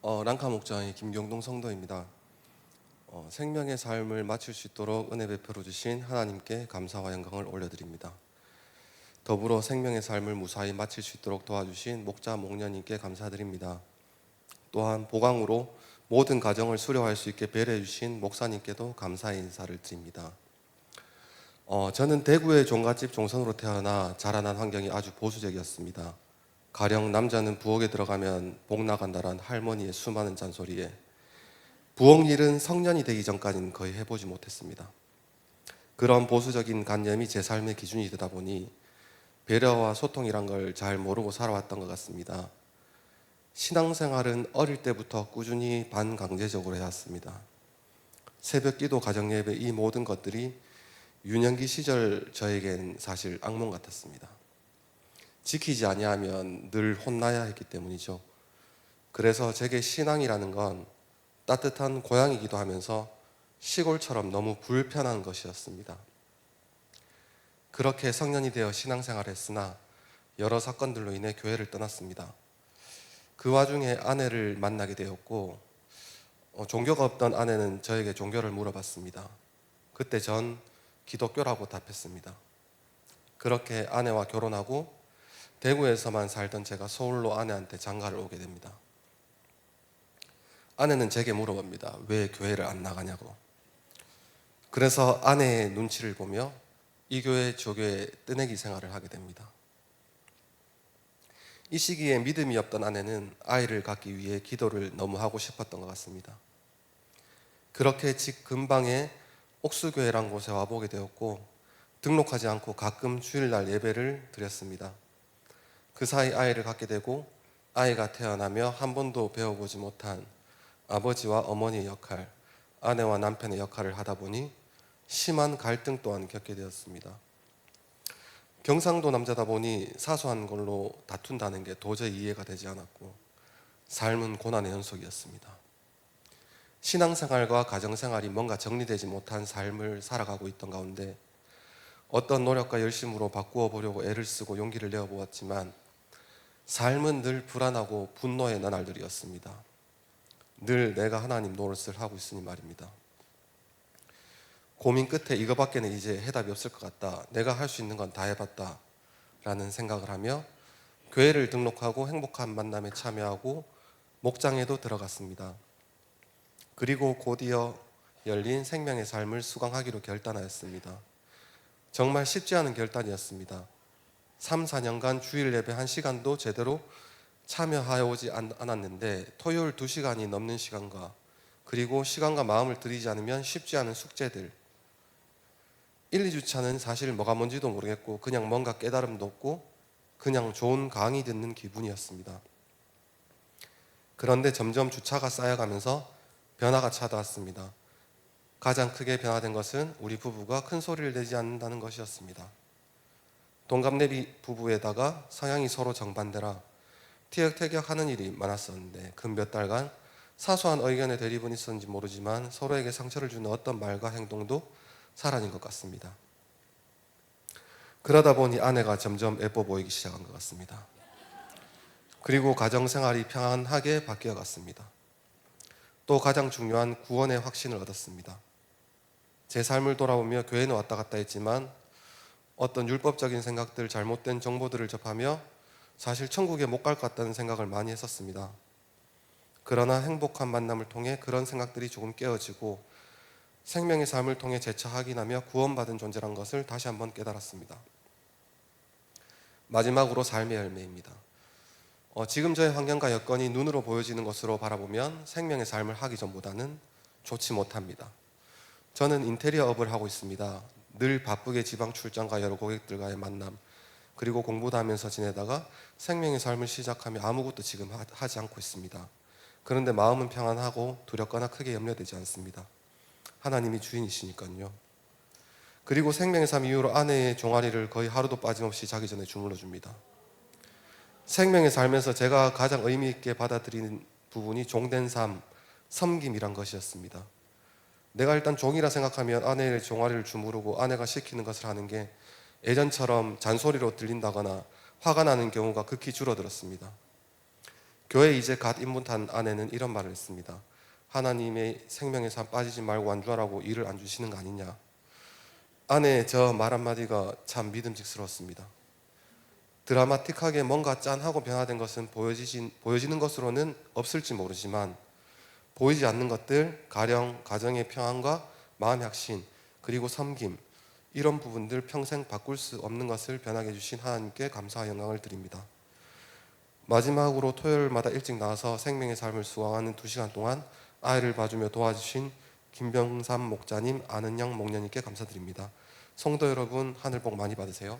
아, 랑카 목장의 김경동 성도입니다. 생명의 삶을 마칠 수 있도록 은혜 베풀어 주신 하나님께 감사와 영광을 올려드립니다. 더불어 생명의 삶을 무사히 마칠 수 있도록 도와주신 목자 목녀님께 감사드립니다. 또한 보강으로 모든 가정을 수료할 수 있게 배려해 주신 목사님께도 감사의 인사를 드립니다. 저는 대구의 종갓집 종선으로 태어나 자라난 환경이 아주 보수적이었습니다. 가령 남자는 부엌에 들어가면 복 나간다란 할머니의 수많은 잔소리에 부엌 일은 성년이 되기 전까지는 거의 해보지 못했습니다. 그런 보수적인 관념이 제 삶의 기준이 되다 보니 배려와 소통이란 걸 잘 모르고 살아왔던 것 같습니다. 신앙생활은 어릴 때부터 꾸준히 반강제적으로 해왔습니다. 새벽기도, 가정예배, 이 모든 것들이 유년기 시절 저에겐 사실 악몽 같았습니다. 지키지 아니하면 늘 혼나야 했기 때문이죠. 그래서 제게 신앙이라는 건 따뜻한 고향이기도 하면서 시골처럼 너무 불편한 것이었습니다. 그렇게 성년이 되어 신앙생활을 했으나 여러 사건들로 인해 교회를 떠났습니다. 그 와중에 아내를 만나게 되었고 종교가 없던 아내는 저에게 종교를 물어봤습니다. 그때 전 기독교라고 답했습니다. 그렇게 아내와 결혼하고 대구에서만 살던 제가 서울로 아내한테 장가를 오게 됩니다. 아내는 제게 물어봅니다. 왜 교회를 안 나가냐고. 그래서 아내의 눈치를 보며 이 교회 저 교회 뜨내기 생활을 하게 됩니다. 이 시기에 믿음이 없던 아내는 아이를 갖기 위해 기도를 너무 하고 싶었던 것 같습니다. 그렇게 집 근방에 옥수교회란 곳에 와보게 되었고 등록하지 않고 가끔 주일날 예배를 드렸습니다. 그 사이 아이를 갖게 되고 아이가 태어나며 한 번도 배워보지 못한 아버지와 어머니의 역할, 아내와 남편의 역할을 하다 보니 심한 갈등 또한 겪게 되었습니다. 경상도 남자다 보니 사소한 걸로 다툰다는 게 도저히 이해가 되지 않았고 삶은 고난의 연속이었습니다. 신앙생활과 가정생활이 뭔가 정리되지 못한 삶을 살아가고 있던 가운데 어떤 노력과 열심으로 바꾸어 보려고 애를 쓰고 용기를 내어보았지만 삶은 늘 불안하고 분노의 나날들이었습니다. 늘 내가 하나님 노릇을 하고 있으니 말입니다. 고민 끝에 이거밖에는 이제 해답이 없을 것 같다. 내가 할 수 있는 건 다 해봤다 라는 생각을 하며 교회를 등록하고 행복한 만남에 참여하고 목장에도 들어갔습니다. 그리고 곧이어 열린 생명의 삶을 수강하기로 결단하였습니다. 정말 쉽지 않은 결단이었습니다. 3, 4년간 주일 예배 1시간도 제대로 참여하여오지 않았는데 토요일 2시간이 넘는 시간과 그리고 시간과 마음을 들이지 않으면 쉽지 않은 숙제들 1, 2주차는 사실 뭐가 뭔지도 모르겠고 그냥 뭔가 깨달음도 없고 그냥 좋은 강의 듣는 기분이었습니다. 그런데 점점 주차가 쌓여가면서 변화가 찾아왔습니다. 가장 크게 변화된 것은 우리 부부가 큰 소리를 내지 않는다는 것이었습니다. 동갑내기 부부에다가 성향이 서로 정반대라 티격태격하는 일이 많았었는데 그 몇 달간 사소한 의견의 대립은 있었는지 모르지만 서로에게 상처를 주는 어떤 말과 행동도 사라진 것 같습니다. 그러다 보니 아내가 점점 예뻐 보이기 시작한 것 같습니다. 그리고 가정생활이 평안하게 바뀌어 갔습니다. 또 가장 중요한 구원의 확신을 얻었습니다. 제 삶을 돌아보며 교회는 왔다 갔다 했지만 어떤 율법적인 생각들, 잘못된 정보들을 접하며 사실 천국에 못 갈 것 같다는 생각을 많이 했었습니다. 그러나 행복한 만남을 통해 그런 생각들이 조금 깨어지고 생명의 삶을 통해 재차 확인하며 구원받은 존재란 것을 다시 한번 깨달았습니다. 마지막으로 삶의 열매입니다. 지금 저의 환경과 여건이 눈으로 보여지는 것으로 바라보면 생명의 삶을 하기 전보다는 좋지 못합니다. 저는 인테리어업을 하고 있습니다. 늘 바쁘게 지방 출장과 여러 고객들과의 만남 그리고 공부도 하면서 지내다가 생명의 삶을 시작하며 아무것도 지금 하지 않고 있습니다. 그런데 마음은 평안하고 두렵거나 크게 염려되지 않습니다. 하나님이 주인이시니까요. 그리고 생명의 삶 이후로 아내의 종아리를 거의 하루도 빠짐없이 자기 전에 주물러 줍니다. 생명의 삶에서 제가 가장 의미 있게 받아들이는 부분이 종된 삶, 섬김이란 것이었습니다. 내가 일단 종이라 생각하면 아내의 종아리를 주무르고 아내가 시키는 것을 하는 게 예전처럼 잔소리로 들린다거나 화가 나는 경우가 극히 줄어들었습니다. 교회 이제 갓 입문한 아내는 이런 말을 했습니다. 하나님의 생명의 삶 빠지지 말고 완주하라고 일을 안 주시는 거 아니냐. 아내의 저 말 한마디가 참 믿음직스러웠습니다. 드라마틱하게 뭔가 짠하고 변화된 것은 보여지는 것으로는 없을지 모르지만 보이지 않는 것들, 가령 가정의 평안과 마음의 확신, 그리고 섬김, 이런 부분들 평생 바꿀 수 없는 것을 변하게 해주신 하나님께 감사와 영광을 드립니다. 마지막으로 토요일마다 일찍 나와서 생명의 삶을 수강하는 2시간 동안 아이를 봐주며 도와주신 김병삼 목자님, 안은영 목녀님께 감사드립니다. 성도 여러분, 하늘 복 많이 받으세요.